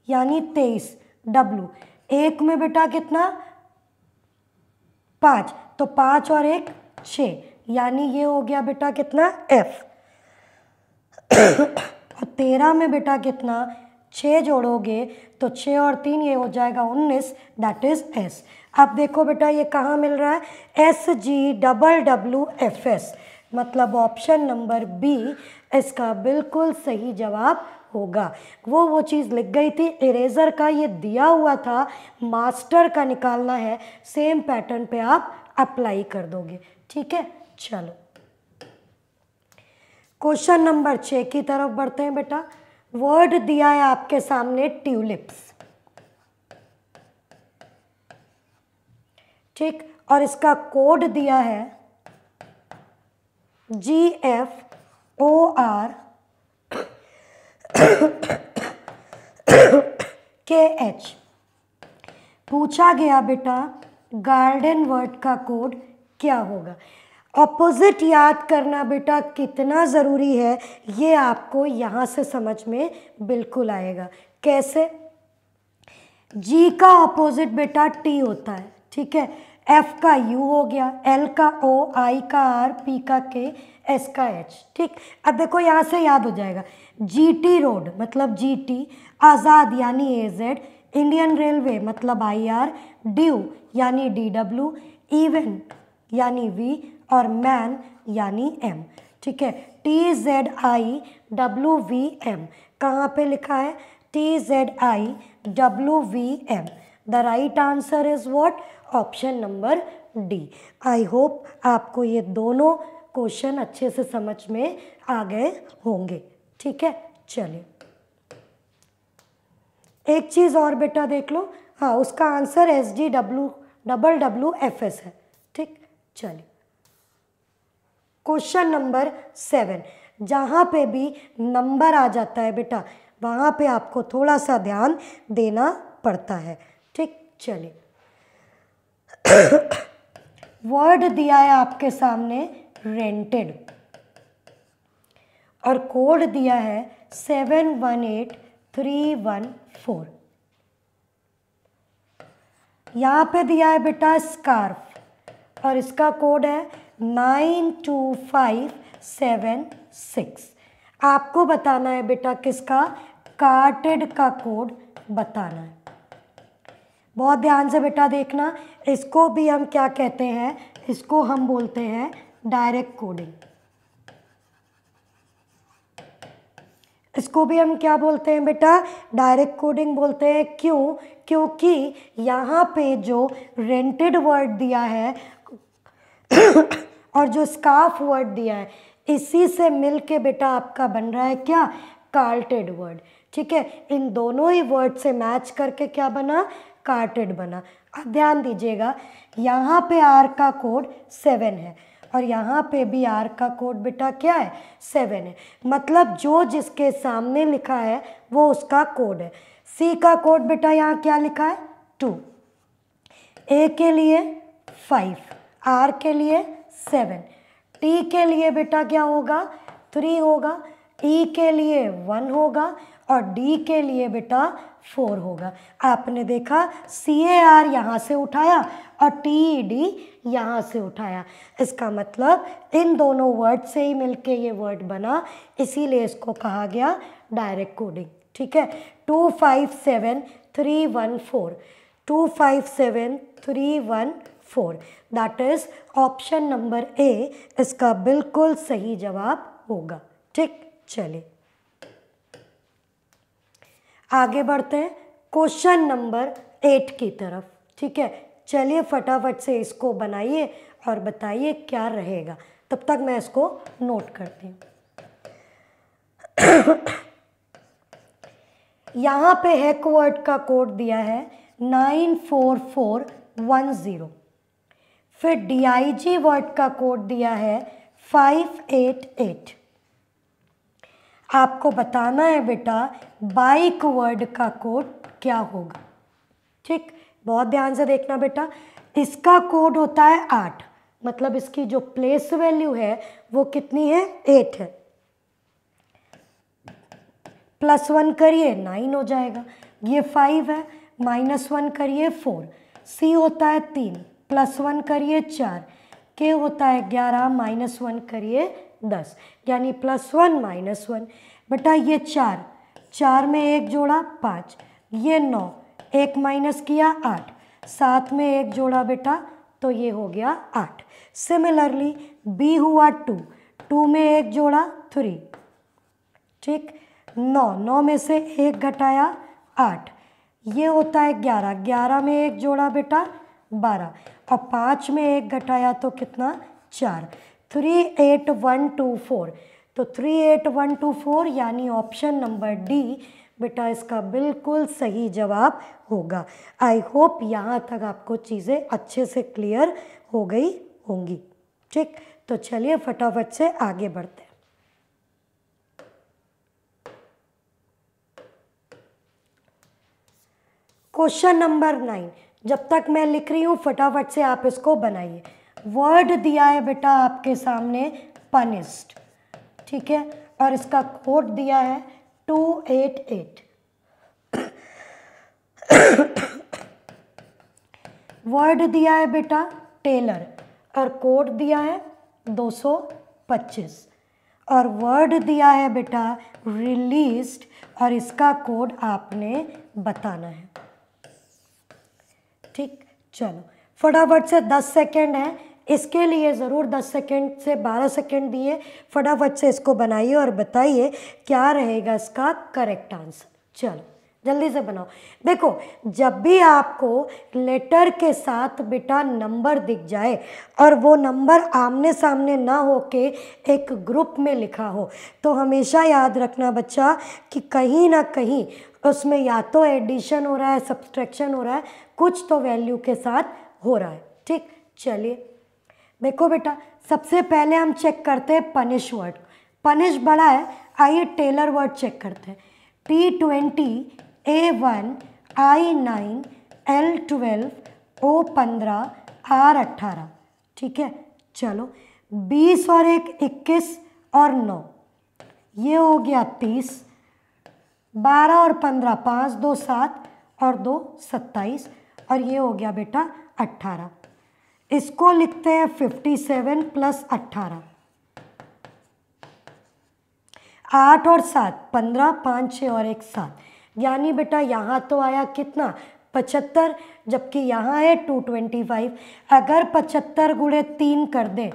[SPEAKER 1] यानी 23 W, 1 में बेटा कितना 5, तो 5 और 1 6, यानी ये हो गया बेटा कितना F। और 13 में बेटा कितना 6 जोड़ोगे तो 6 और 3 ये हो जाएगा 19, दैट इज S। अब देखो बेटा ये कहाँ मिल रहा है, SGWWFS, मतलब ऑप्शन नंबर बी इसका बिल्कुल सही जवाब होगा। वो चीज़ लिख गई थी, इरेजर का ये दिया हुआ था, मास्टर का निकालना है, सेम पैटर्न पे आप अप्लाई कर दोगे। ठीक है, चलो क्वेश्चन नंबर 6 की तरफ बढ़ते हैं बेटा। वर्ड दिया है आपके सामने ट्यूलिप्स, ठीक, और इसका कोड दिया है GFORKH। पूछा गया बेटा गार्डन वर्ड का कोड क्या होगा। ऑपोजिट याद करना बेटा कितना ज़रूरी है, ये आपको यहाँ से समझ में बिल्कुल आएगा। कैसे, जी का ऑपोजिट बेटा टी होता है, ठीक है, एफ का यू हो गया, एल का ओ, आई का आर, पी का के, एस का एच। ठीक, अब देखो यहाँ से याद हो जाएगा, जीटी रोड मतलब जीटी, आज़ाद यानी एजेड, इंडियन रेलवे मतलब आईआर, ड्यू यानी डीडब्ल्यू, इवन यानी वी, और मैन यानी एम। ठीक है, TZIWVM कहाँ पे लिखा है, TZIWVM। The right answer is what, option number D. I hope आपको ये दोनों क्वेश्चन अच्छे से समझ में आ गए होंगे। ठीक है, चलिए एक चीज़ और बेटा देख लो, हाँ उसका आंसर SGWWFS है। ठीक, चलिए क्वेश्चन नंबर 7, जहाँ पे भी नंबर आ जाता है बेटा वहाँ पे आपको थोड़ा सा ध्यान देना पड़ता है। ठीक, चलिए वर्ड दिया है आपके सामने रेंटेड और कोड दिया है 718314। यहाँ पे दिया है बेटा स्कार्फ और इसका कोड है 92576। आपको बताना है बेटा किसका, कार्टेड का कोड बताना है। बहुत ध्यान से बेटा देखना, इसको भी हम क्या कहते हैं, इसको हम बोलते हैं डायरेक्ट कोडिंग। इसको भी हम क्या बोलते हैं बेटा, डायरेक्ट कोडिंग बोलते हैं। क्यों, क्योंकि यहाँ पे जो रेंटेड वर्ड दिया है और जो स्कार्फ वर्ड दिया है, इसी से मिलके बेटा आपका बन रहा है क्या, कार्टेड वर्ड। ठीक है, इन दोनों ही वर्ड से मैच करके क्या बना, कार्टेड बना। अब ध्यान दीजिएगा, यहाँ पे आर का कोड 7 है और यहाँ पे भी आर का कोड बेटा क्या है, 7 है। मतलब जो जिसके सामने लिखा है वो उसका कोड है। सी का कोड बेटा यहाँ क्या लिखा है, 2, ए के लिए 5, आर के लिए 7, टी के लिए बेटा क्या होगा, 3 होगा, ई के लिए 1 होगा और डी के लिए बेटा 4 होगा। आपने देखा CAR यहाँ से उठाया और TED यहाँ से उठाया, इसका मतलब इन दोनों वर्ड से ही मिलके ये वर्ड बना, इसीलिए इसको कहा गया डायरेक्ट कोडिंग। ठीक है, 257314, 257314, that is option number A इसका बिल्कुल सही जवाब होगा। ठीक, चलिए आगे बढ़ते हैं क्वेश्चन नंबर 8 की तरफ। ठीक है, चलिए फटाफट से इसको बनाइए और बताइए क्या रहेगा, तब तक मैं इसको नोट करती हूँ। यहाँ पे हैक वर्ड का कोड दिया है 94410। फिर DIG वर्ड का कोड दिया है 588। आपको बताना है बेटा बाइक वर्ड का कोड क्या होगा। ठीक, बहुत ध्यान से देखना बेटा। इसका कोड होता है 8, मतलब इसकी जो प्लेस वैल्यू है वो कितनी है, 8 है। +1 करिए 9 हो जाएगा। ये 5 है, -1 करिए 4। C होता है 3, +1 करिए 4। K होता है 11, -1 करिए 10, यानी +1 -1। बेटा ये 4 में 1 जोड़ा 5, ये 9, 1 माइनस किया 8, 7 में 1 जोड़ा बेटा तो ये हो गया 8। सिमिलरली B हुआ 2 में 1 जोड़ा 3। ठीक, 9 में से 1 घटाया 8, ये होता है 11 में 1 जोड़ा बेटा 12, और 5 में 1 घटाया तो कितना, 4। 38124, तो 38124 यानी ऑप्शन नंबर डी बेटा इसका बिल्कुल सही जवाब होगा। आई होप यहाँ तक आपको चीज़ें अच्छे से क्लियर हो गई होंगी। ठीक, तो चलिए फटाफट से आगे बढ़ते हैं। क्वेश्चन नंबर 9, जब तक मैं लिख रही हूँ फटाफट से आप इसको बनाइए। वर्ड दिया है बेटा आपके सामने पनिश्ड, ठीक है, और इसका कोड दिया है 288। वर्ड दिया है बेटा टेलर और कोड दिया है 225, और वर्ड दिया है बेटा रिलीज्ड और इसका कोड आपने बताना है। ठीक, चलो फटाफट से 10 सेकेंड है, इसके लिए ज़रूर 10 सेकेंड से 12 सेकेंड दिए। फटाफट से इसको बनाइए और बताइए क्या रहेगा इसका करेक्ट आंसर। चलो जल्दी से बनाओ। देखो जब भी आपको लेटर के साथ बेटा नंबर दिख जाए और वो नंबर आमने सामने ना हो के एक ग्रुप में लिखा हो, तो हमेशा याद रखना बच्चा कि कहीं ना कहीं उसमें या तो एडिशन हो रहा है, सब्सट्रैक्शन हो रहा है, कुछ तो वैल्यू के साथ हो रहा है। ठीक, चलिए देखो बेटा सबसे पहले हम चेक करते हैं पनिश वर्ड। पनिश बड़ा है, आइए टेलर वर्ड चेक करते हैं। T20 A1 I9 L12 O15 R18। ठीक है, चलो 20 और 1 21 और 9, ये हो गया 30। 12 और 15 5 2 7 और 2 27, और ये हो गया बेटा 18। इसको लिखते हैं 57 + 18। 8 और 7 15, 5 6 और 1 7, यानी बेटा यहाँ तो आया कितना 75, जबकि यहाँ है 225। अगर 75 गुणे 3 कर दें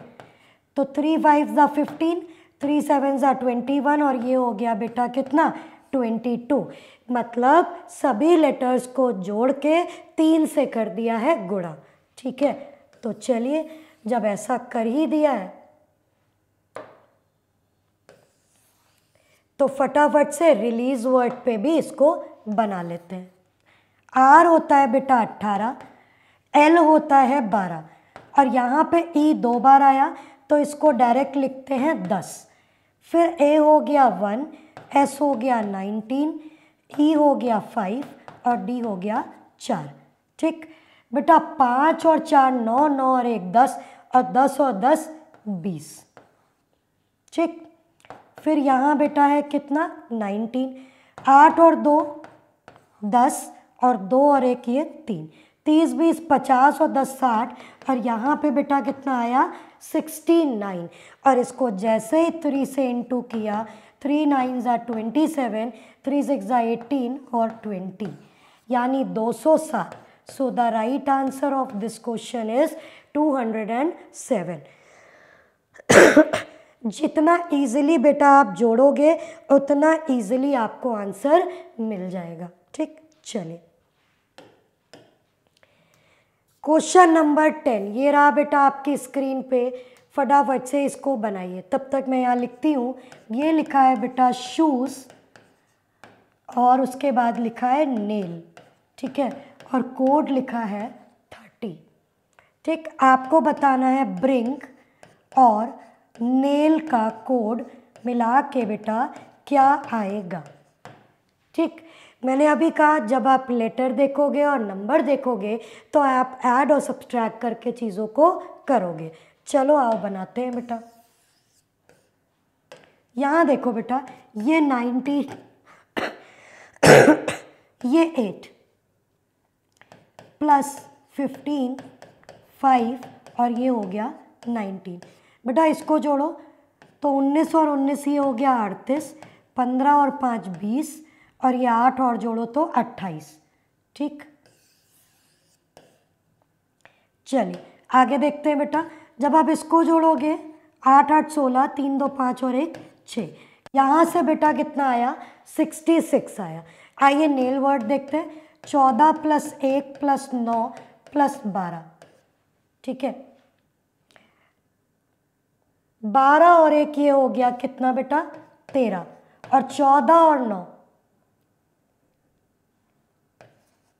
[SPEAKER 1] तो 3 5 ज़ा 15, 3 7 ज़ा 21, और ये हो गया बेटा कितना 22। मतलब सभी लेटर्स को जोड़ के 3 से कर दिया है गुणा। ठीक है, तो चलिए जब ऐसा कर ही दिया है तो फटाफट से रिलीज वर्ड पे भी इसको बना लेते हैं। आर होता है बेटा 18, एल होता है 12, और यहाँ पे ई 2 बार आया तो इसको डायरेक्ट लिखते हैं 10। फिर ए हो गया 1, एस हो गया 19, ई हो गया 5 और डी हो गया 4। ठीक बेटा 5 और 4 9, 9 और 1 10, और 10 और 10 20। ठीक, फिर यहाँ बेटा है कितना 19। 8 और 2 10, और 2 और 1 ये 3। 30 20 50 और 10 60, और यहाँ पे बेटा कितना आया 69। और इसको जैसे ही 3 से इंटू किया, 3 9 ज़ा 27, 3 6 ज़ा 18 और 20, यानी 207। सो the right answer of this question is 207। जितना इजीली बेटा आप जोड़ोगे उतना इजीली आपको आंसर मिल जाएगा। ठीक, चलिए क्वेश्चन नंबर 10 ये रहा बेटा आपकी स्क्रीन पे, फटाफट से इसको बनाइए। तब तक मैं यहाँ लिखती हूँ। ये लिखा है बेटा शूज़ और उसके बाद लिखा है नेल, ठीक है, और कोड लिखा है 30। ठीक, आपको बताना है ब्रिंग और नेल का कोड मिला के बेटा क्या आएगा। ठीक, मैंने अभी कहा जब आप लेटर देखोगे और नंबर देखोगे तो आप ऐड और सब्सट्रैक्ट करके चीज़ों को करोगे। चलो आओ बनाते हैं बेटा। यहाँ देखो बेटा, ये 90 ये 8 प्लस 15 5 और ये हो गया 19। बेटा इसको जोड़ो तो 19 और 19 ये हो गया 38, 15 और 5 20 और ये 8 और जोड़ो तो 28। ठीक, चलिए आगे देखते हैं बेटा। जब आप इसको जोड़ोगे 8 8 16, 3 2 5 और 1 6, यहाँ से बेटा कितना आया 66 आया। आइए नेल वर्ड देखते हैं। 14 प्लस 1 प्लस 9 प्लस 12, ठीक है, 12 और 1 ये हो गया कितना बेटा 13 और 14 और 9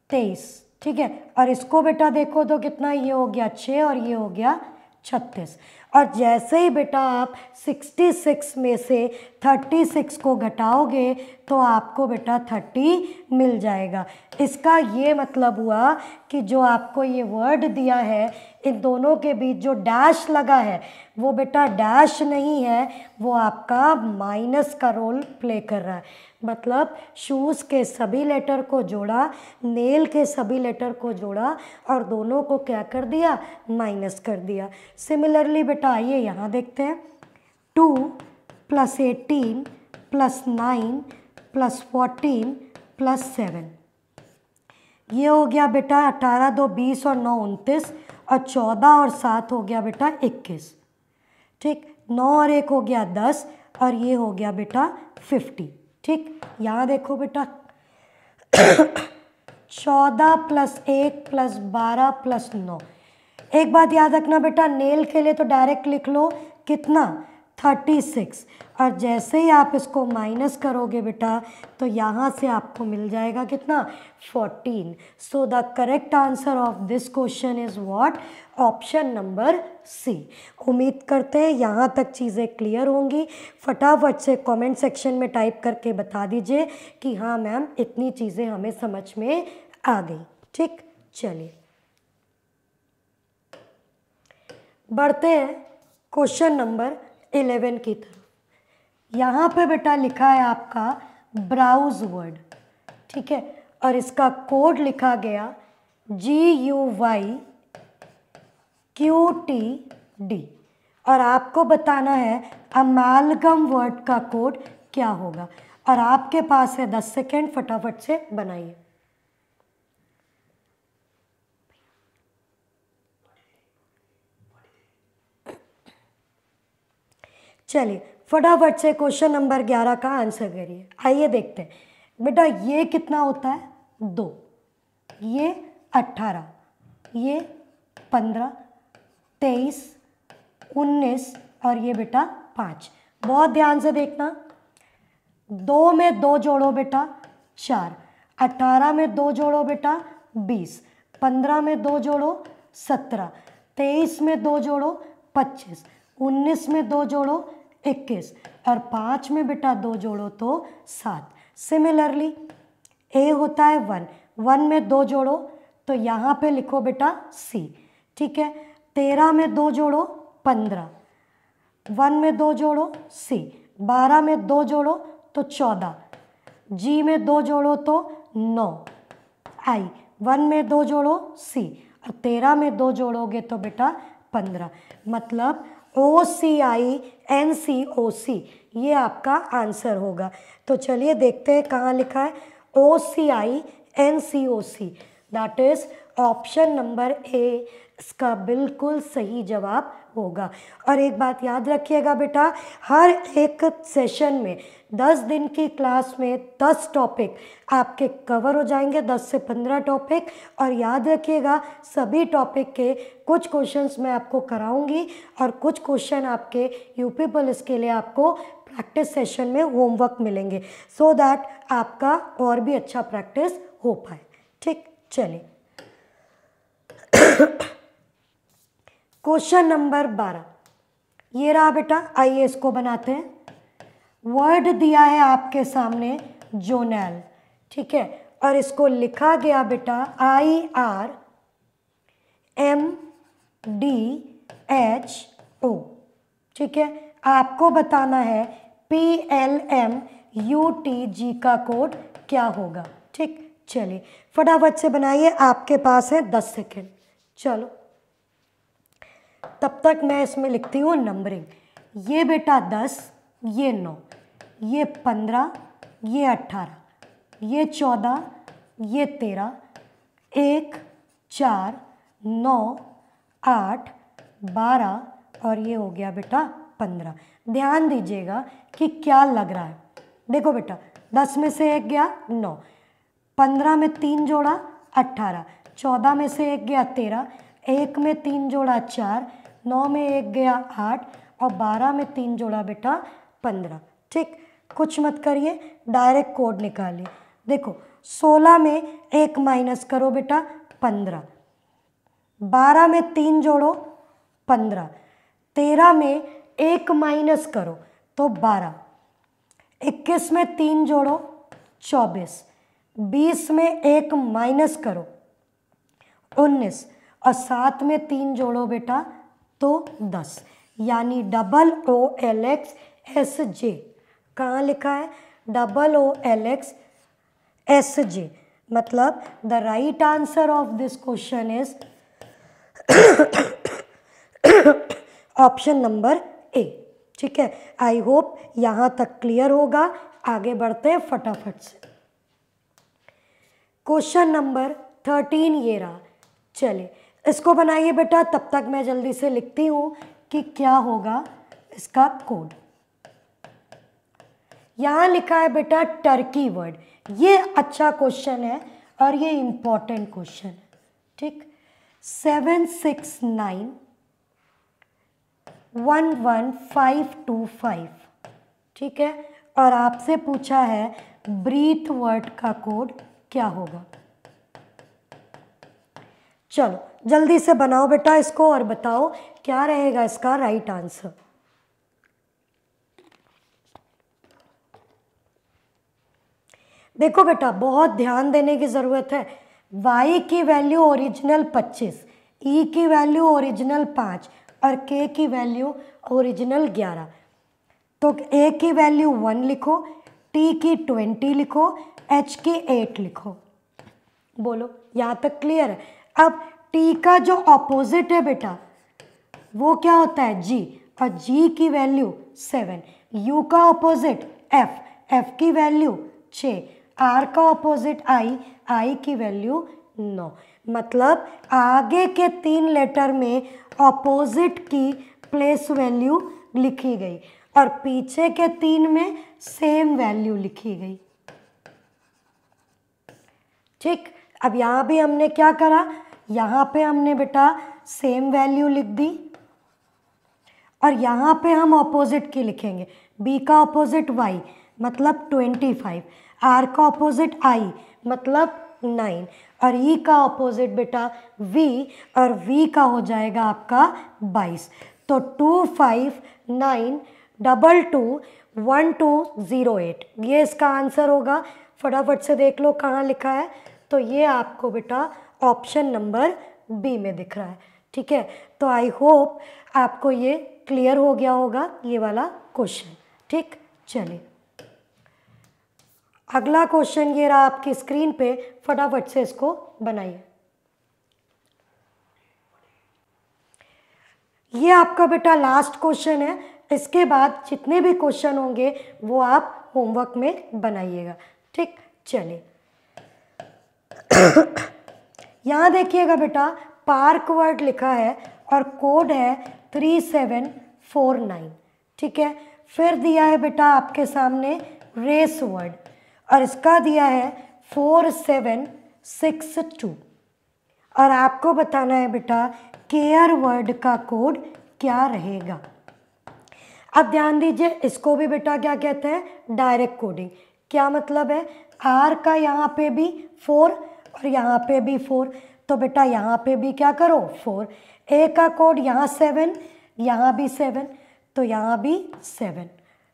[SPEAKER 1] 23, ठीक है, और इसको बेटा देखो तो कितना ये हो गया 6 और ये हो गया 36। और जैसे ही बेटा आप 66 में से 36 को घटाओगे तो आपको बेटा 30 मिल जाएगा। इसका ये मतलब हुआ कि जो आपको ये वर्ड दिया है इन दोनों के बीच जो डैश लगा है वो बेटा डैश नहीं है, वो आपका माइनस का रोल प्ले कर रहा है। मतलब शूज़ के सभी लेटर को जोड़ा, नेल के सभी लेटर को जोड़ा और दोनों को क्या कर दिया माइनस कर दिया। सिमिलरली बेटा आइए यहाँ देखते हैं। 2 प्लस 18 प्लस 9 प्लस 14 प्लस 7, ये हो गया बेटा 18 2 20 और 9 29 और 14 और 7 हो गया बेटा 21। ठीक, 9 और 1 हो गया 10 और ये हो गया बेटा 50। ठीक, यहाँ देखो बेटा 14 प्लस 1 प्लस 12 प्लस 9। एक बात याद रखना बेटा, नेल के लिए तो डायरेक्ट लिख लो कितना 36 और जैसे ही आप इसको माइनस करोगे बेटा तो यहाँ से आपको मिल जाएगा कितना 14। So the correct answer of this question is what, option number C. उम्मीद करते हैं यहाँ तक चीज़ें क्लियर होंगी। फटाफट से कमेंट सेक्शन में टाइप करके बता दीजिए कि हाँ मैम इतनी चीज़ें हमें समझ में आ गई। ठीक, चलिए बढ़ते हैं क्वेश्चन नंबर 11 की तरफ। यहाँ पे बेटा लिखा है आपका ब्राउज वर्ड, ठीक है, और इसका कोड लिखा गया GUYQTD और आपको बताना है अमालगम वर्ड का कोड क्या होगा। और आपके पास है 10 सेकेंड, फटाफट से बनाइए। चलिए फटाफट से क्वेश्चन नंबर 11 का आंसर करिए। आइए देखते हैं बेटा, ये कितना होता है 2, ये 18, ये 15, 23, 19 और ये बेटा 5। बहुत ध्यान से देखना, 2 में 2 जोड़ो बेटा 4, 18 में 2 जोड़ो बेटा 20, 15 में 2 जोड़ो 17, 23 में 2 जोड़ो 25, 19 में 2 जोड़ो 21 और 5 में बेटा 2 जोड़ो तो 7। सिमिलरली ए होता है 1, 1 में 2 जोड़ो तो यहाँ पे लिखो बेटा सी, ठीक है। 13 में 2 जोड़ो 15, 1 में 2 जोड़ो सी, 12 में 2 जोड़ो तो 14, जी में 2 जोड़ो तो 9, आई 1 में 2 जोड़ो सी और 13 में 2 जोड़ोगे तो बेटा 15। मतलब OCINCOC ये आपका आंसर होगा। तो चलिए देखते हैं कहाँ लिखा है OCINCOC, that is option number A इसका बिल्कुल सही जवाब होगा। और एक बात याद रखिएगा बेटा, हर एक सेशन में 10 दिन की क्लास में 10 टॉपिक आपके कवर हो जाएंगे, 10 से 15 टॉपिक। और याद रखिएगा सभी टॉपिक के कुछ क्वेश्चंस मैं आपको कराऊंगी और कुछ क्वेश्चन आपके यूपी पुलिस के लिए आपको प्रैक्टिस सेशन में होमवर्क मिलेंगे, सो दैट आपका और भी अच्छा प्रैक्टिस हो पाए। ठीक, चलिए क्वेश्चन नंबर 12 ये रहा बेटा, आइए इसको बनाते हैं। वर्ड दिया है आपके सामने जोनेल, ठीक है, और इसको लिखा गया बेटा IRMDHO, ठीक है। आपको बताना है PLMUTG का कोड क्या होगा। ठीक, चलिए फटाफट से बनाइए, आपके पास है 10 सेकेंड। चलो तब तक मैं इसमें लिखती हूँ नंबरिंग। ये बेटा 10, ये 9, ये 15, ये 18, ये 14, ये 13, 1, 4, 9, 8, 12 और ये हो गया बेटा 15। ध्यान दीजिएगा कि क्या लग रहा है। देखो बेटा 10 में से 1 गया 9, 15 में 3 जोड़ा 18, 14 में से 1 गया 13, 1 में 3 जोड़ा 4, 9 में 1 गया 8 और 12 में 3 जोड़ा बेटा 15। ठीक, कुछ मत करिए, डायरेक्ट कोड निकालिए। देखो 16 में 1 माइनस करो बेटा 15, 12 में 3 जोड़ो 15, 13 में 1 माइनस करो तो 12, 21 में 3 जोड़ो 24, 20 में 1 माइनस करो 19 और 7 में 3 जोड़ो बेटा तो 10, यानी OOLXSJ। कहाँ लिखा है? OOLXSJ। मतलब the right answer of this question is option number A. ठीक है, आई होप यहाँ तक क्लियर होगा। आगे बढ़ते हैं फटाफट से। क्वेश्चन नंबर 13 ये रहा। चलिए इसको बनाइए बेटा, तब तक मैं जल्दी से लिखती हूँ कि क्या होगा इसका कोड। यहाँ लिखा है बेटा टर्की वर्ड। ये अच्छा क्वेश्चन है और ये इंपॉर्टेंट क्वेश्चन है। ठीक, 769111525। ठीक है, और आपसे पूछा है ब्रीथ वर्ड का कोड क्या होगा। चलो जल्दी से बनाओ बेटा इसको और बताओ क्या रहेगा इसका राइट आंसर। देखो बेटा बहुत ध्यान देने की ज़रूरत है। y की वैल्यू ओरिजिनल 25, e की वैल्यू ओरिजिनल 5 और k की वैल्यू ओरिजिनल 11। तो a की वैल्यू 1 लिखो, t की 20 लिखो, h की 8 लिखो। बोलो यहाँ तक क्लियर है? अब t का जो ऑपोजिट है बेटा वो क्या होता है? g, और g की वैल्यू 7। u का ऑपोजिट f, f की वैल्यू 6। r का ऑपोजिट i की वैल्यू 9। मतलब आगे के 3 लेटर में ऑपोजिट की प्लेस वैल्यू लिखी गई और पीछे के 3 में सेम वैल्यू लिखी गई। ठीक, अब यहाँ भी हमने क्या करा, यहाँ पे हमने बेटा सेम वैल्यू लिख दी और यहाँ पे हम ऑपोजिट की लिखेंगे। b का ऑपोजिट y मतलब 25, r का ऑपोजिट i मतलब 9 और e का ऑपोजिट बेटा v और v का हो जाएगा आपका 22। तो 2592221208 ये इसका आंसर होगा। फटाफट से देख लो कहाँ लिखा है। तो ये आपको बेटा ऑप्शन नंबर बी में दिख रहा है। ठीक है, तो आई होप आपको ये क्लियर हो गया होगा ये वाला क्वेश्चन। ठीक, चलिए अगला क्वेश्चन ये रहा आपकी स्क्रीन पे, फटाफट से इसको बनाइए। ये आपका बेटा लास्ट क्वेश्चन है। इसके बाद जितने भी क्वेश्चन होंगे वो आप होमवर्क में बनाइएगा। ठीक, चलिए यहाँ देखिएगा बेटा पार्क वर्ड लिखा है और कोड है 3749, ठीक है। फिर दिया है बेटा आपके सामने रेस वर्ड और इसका दिया है 4762 और आपको बताना है बेटा केयर वर्ड का कोड क्या रहेगा। अब ध्यान दीजिए, इसको भी बेटा क्या कहते हैं, डायरेक्ट कोडिंग। क्या मतलब है, आर का यहाँ पे भी 4 और यहाँ पे भी 4, तो बेटा यहाँ पे भी क्या करो 4। ए का कोड यहाँ 7, यहाँ भी 7, तो यहाँ भी 7।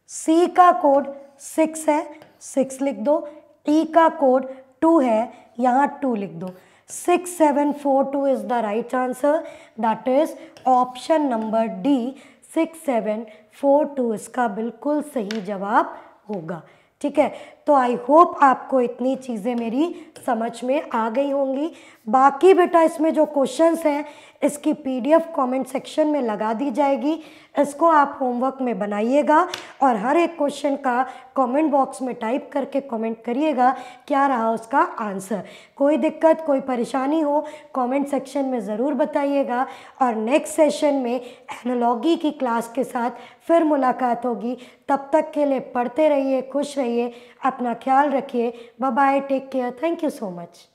[SPEAKER 1] सी का कोड 6 है, 6 लिख दो। ई का कोड 2 है, यहाँ 2 लिख दो। 6742 is the right answer, that is option number D, 6742 इसका बिल्कुल सही जवाब होगा, ठीक है। तो आई होप आपको इतनी चीज़ें मेरी समझ में आ गई होंगी। बाकी बेटा इसमें जो क्वेश्चंस हैं इसकी पीडीएफ कमेंट सेक्शन में लगा दी जाएगी, इसको आप होमवर्क में बनाइएगा और हर एक क्वेश्चन का कमेंट बॉक्स में टाइप करके कमेंट करिएगा क्या रहा उसका आंसर। कोई दिक्कत कोई परेशानी हो कमेंट सेक्शन में ज़रूर बताइएगा और नेक्स्ट सेशन में एनालॉजी की क्लास के साथ फिर मुलाकात होगी। तब तक के लिए पढ़ते रहिए, खुश रहिए, अपना ख्याल रखिए। Bye bye, take care, thank you so much.